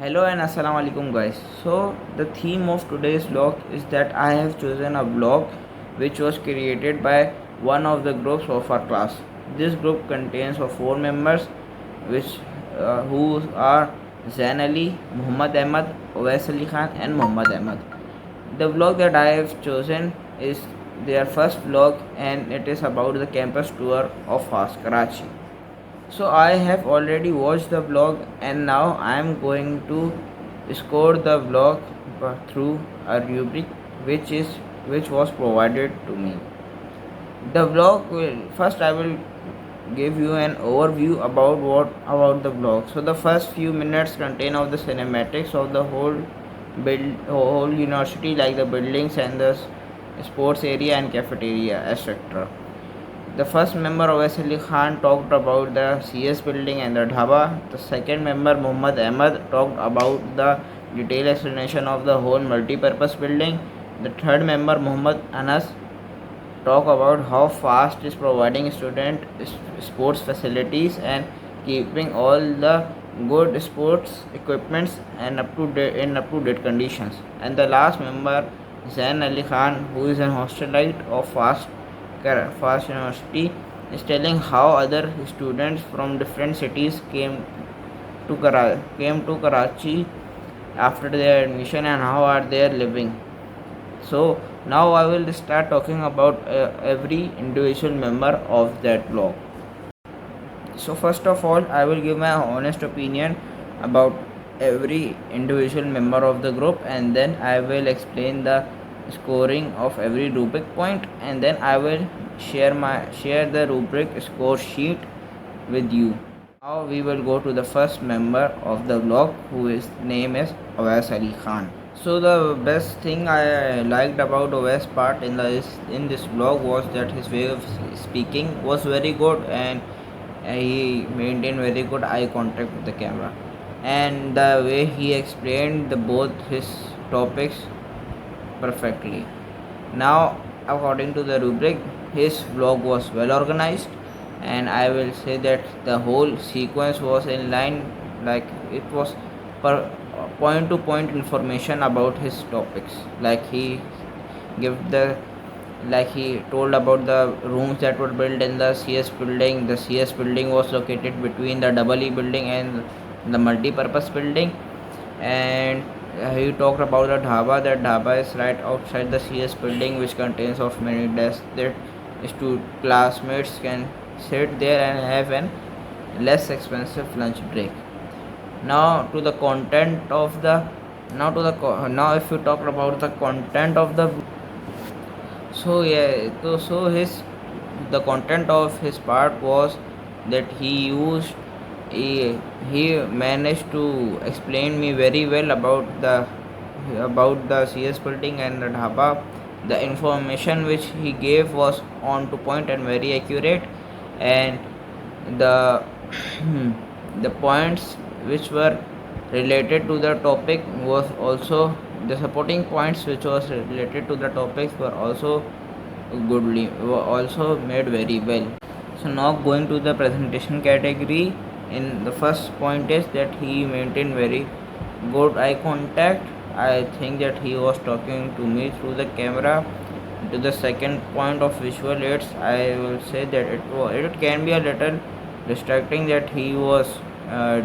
Hello and assalamu alaikum guys. So the theme of today's vlog is that I have chosen a vlog which was created by one of the groups of our class. This group contains of four members which who are Zain Ali, Muhammad Ahmad, Owais Ali Khan and Muhammad Ahmad. The vlog that I have chosen is their first vlog and it is about the campus tour of FAST Karachi. So I have already watched the vlog and now I am going to score the vlog through a rubric which was provided to me. The vlog will first I will give you an overview about the vlog. So the first few minutes contain of the cinematics of the whole university, like the buildings and the sports area and cafeteria, etc. The first member Owais Ali Khan talked about the CS building and the dhaba. The second member Muhammad Ahmad talked about the detailed explanation of the whole multi-purpose building. The third member Muhammad Anas talked about how FAST is providing student sports facilities and keeping all the good sports equipments and up to date conditions. And the last member Zain Ali Khan, who is an hostelite of FAST University, is telling how other students from different cities came to Karachi after their admission and how are they living. So now I will start talking about every individual member of that blog. So first of all, I will give my honest opinion about every individual member of the group, and then I will explain the scoring of every rubric point, and then I will share the rubric score sheet with you. Now we will go to the first member of the blog, whose name is Owais Ali Khan. So the best thing I liked about Owais part in this vlog was that his way of speaking was very good, and he maintained very good eye contact with the camera, and the way he explained both his topics perfectly. Now, according to the rubric, his vlog was well organized, and I will say that the whole sequence was in line, like it was per point to point information about his topics. Like give the he told about the rooms that were built in the CS building. The CS building was located between the double E building and the multi-purpose building, and he talked about the dhaba. That dhaba is right outside the CS building, which contains of many desks that classmates can sit there and have an less expensive lunch break. Now to the content of the now if you talk about the content of the his the content of his part was that he managed to explain me very well about the CS building and the dhaba. The information which he gave was on to point and very accurate, and the the points which were related to the topic was also the supporting points which was related to the topics were also were also made very well. So now going to the presentation category, in the first point is that he maintained very good eye contact. I think that he was talking to me through the camera. To the second point of visual aids, I will say that it can be a little distracting that he was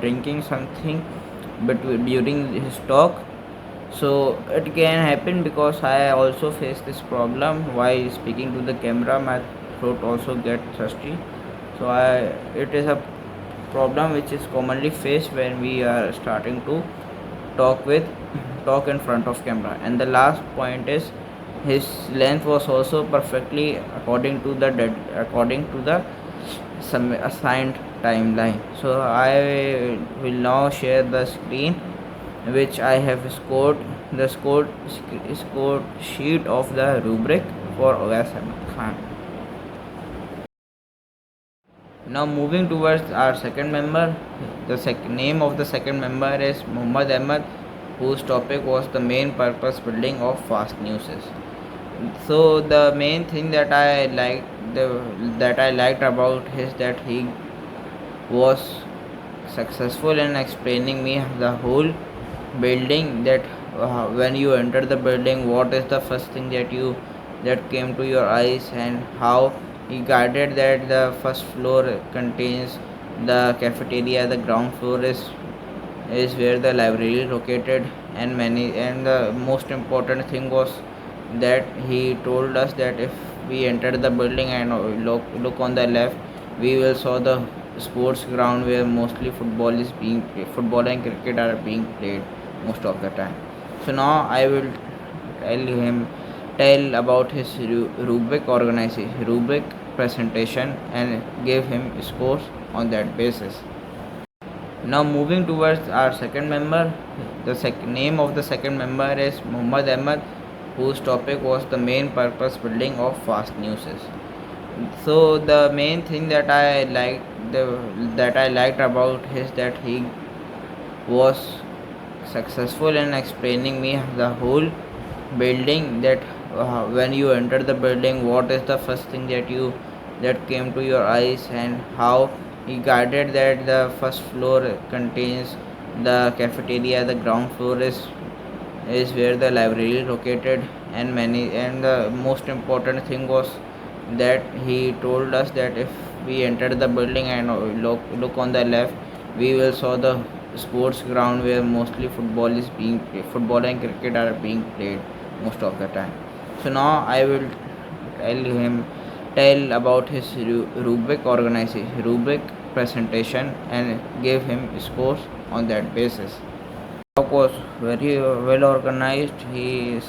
drinking something during his talk. So it can happen because I also face this problem while speaking to the camera. My throat also gets thirsty. So it is a problem which is commonly faced when we are starting to talk in front of camera. And the last point is his length was also perfectly according to the some assigned timeline. So I will now share the screen which I have scored the scored sheet of the rubric for Owais Khan. Now moving towards our second member, the name of the second member is Muhammad Ahmad, whose topic was the main purpose building of Fast Newses. So the main thing that I liked about is that he was successful in explaining me the whole building that when you enter the building, what is the first thing that came to your eyes, and how he guided that the first floor contains the cafeteria, the ground floor is where the library is located, and the most important thing was that he told us that if we enter the building and look on the left, we will saw the sports ground where mostly football and cricket are being played most of the time. So now I will tell him tell about his Rubik presentation and give him scores on that basis. Now moving towards our second member, the name of the second member is Muhammad Ahmad, whose topic was the main purpose building of fast news. So the main thing that I liked about is that he was successful in explaining me the whole building, that when you enter the building, what is the first thing that came to your eyes, and how he guided that the first floor contains the cafeteria, the ground floor is where the library is located, and the most important thing was that he told us that if we enter the building and look on the left, we will saw the sports ground where mostly football and cricket are being played most of the time. So now I will tell him tell about his Rubik presentation and give him scores on that basis. Talk was very well organized. His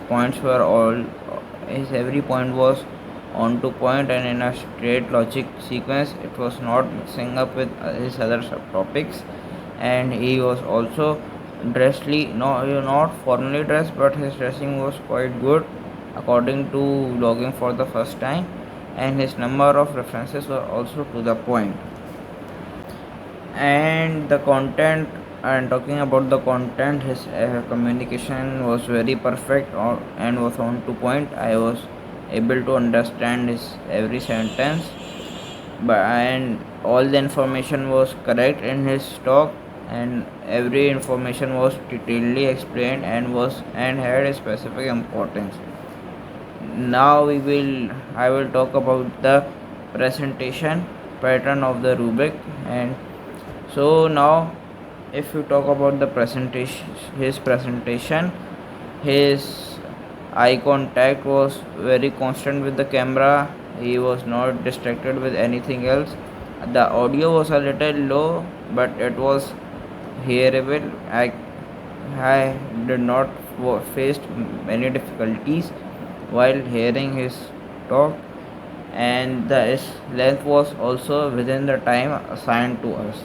points were all his every point was on to point and in a straight logic sequence. It was not mixing up with his other subtopics, and he was also not formally dressed, but his dressing was quite good according to logging for the first time, and his number of references were also to the point. And the content, and talking about the content, his communication was very perfect and was on to point. I was able to understand his every sentence, and all the information was correct in his talk, and every information was detailedly explained and had a specific importance. Now I will talk about the presentation pattern of the Rubik. And so now, if you talk about the presentation, his eye contact was very constant with the camera. He was not distracted with anything else. The audio was a little low, but it was hearable. I did not faced many difficulties while hearing his talk, and the length was also within the time assigned to us.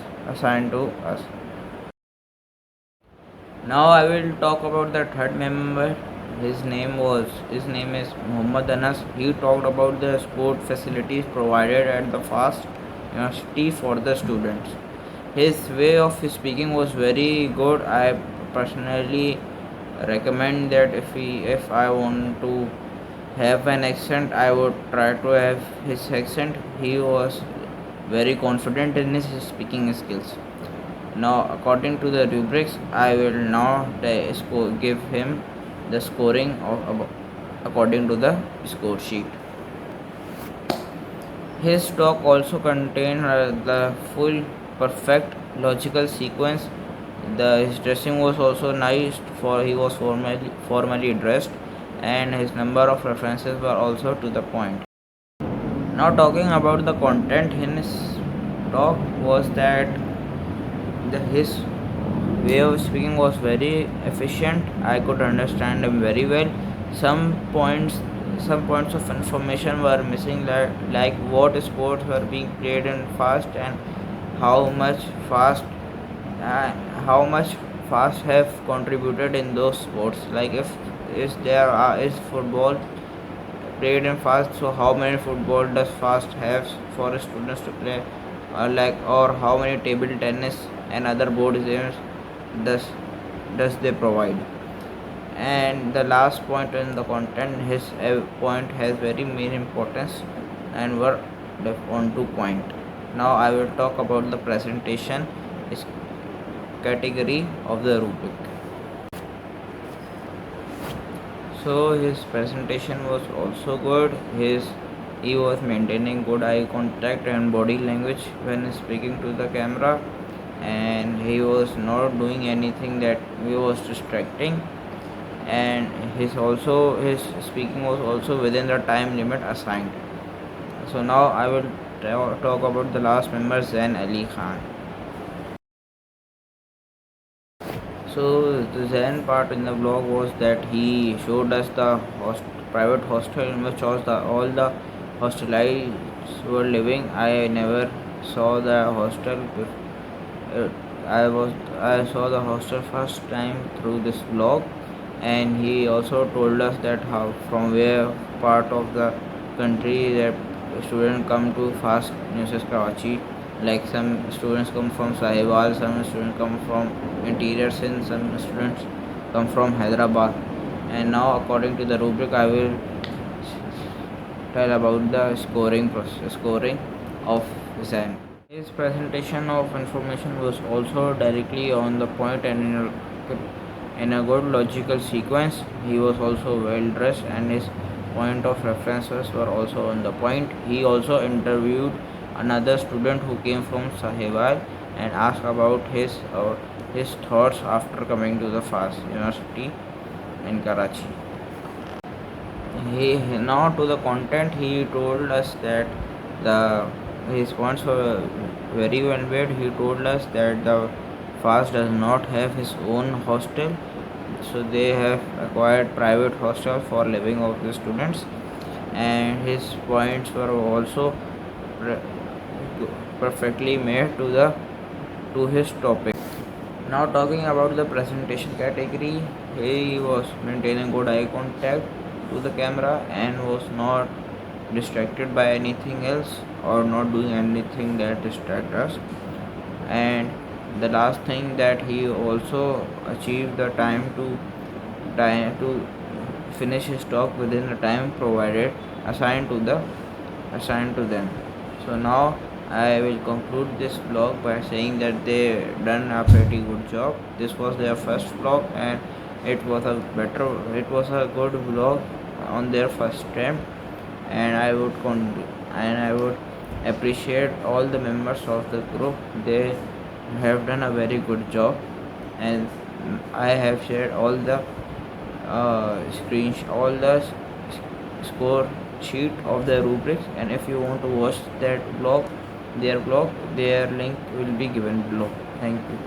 Now I will talk about the third member. His name is Muhammad Anas. He talked about the sport facilities provided at the FAST University for the students. His way of speaking was very good. I personally recommend that if I want to have an accent, I would try to have his accent. He was very confident in his speaking skills. Now, according to the rubrics, I will now give him the scoring according to the score sheet. His talk also contained the full perfect logical sequence. His dressing was also nice, for he was formally dressed, and his number of references were also to the point. Now talking about the content in his talk was that his way of speaking was very efficient. I could understand him very well. Some points some points of information were missing, like what sports were being played in fast, and how much fast uh, how much fast have contributed in those sports. Like if is there is football played in fast, so how many football does fast have for students to play, or how many table tennis and other board games does they provide. And the last point in the content, his point has very main importance and were on to point. Now I will talk about the presentation. category of the rubric. So his presentation was also good. He was maintaining good eye contact and body language when speaking to the camera, and he was not doing anything that was distracting, and his speaking was also within the time limit assigned. So now I will talk about the last member, Zain Ali Khan. So the Zen part in the blog was that he showed us the private hostel in which all the hostelites were living. I never saw the hostel. Uh, I saw the hostel first time through this blog, and he also told us that how from where part of the country that students come to fast Nurses Karachi. Like some students come from Sahiwal, some students come from interior Sindh, some students come from Hyderabad. And now, according to the rubric, I will tell about the scoring process, scoring of Zen. His presentation of information was also directly on the point and in a good logical sequence. He was also well dressed, and his point of references were also on the point. He also interviewed another student who came from Sahiwal and asked about his thoughts after coming to the FAS University in Karachi. He now to the content, he told us that the his points were very well made. He told us that the FAS does not have his own hostel, so they have acquired private hostel for living of the students, and his points were also perfectly made to his topic. Now talking about the presentation category, he was maintaining good eye contact to the camera and was not distracted by anything else or not doing anything that distract us. And the last thing that he also achieved the time to finish his talk within the time provided assigned to them. So now I will conclude this vlog by saying that they done a pretty good job. This was their first vlog, and it was a good vlog on their first attempt, and I would appreciate all the members of the group. They have done a very good job, and I have shared all the score sheet of the rubrics, and if you want to watch their blog, their link will be given below. Thank you.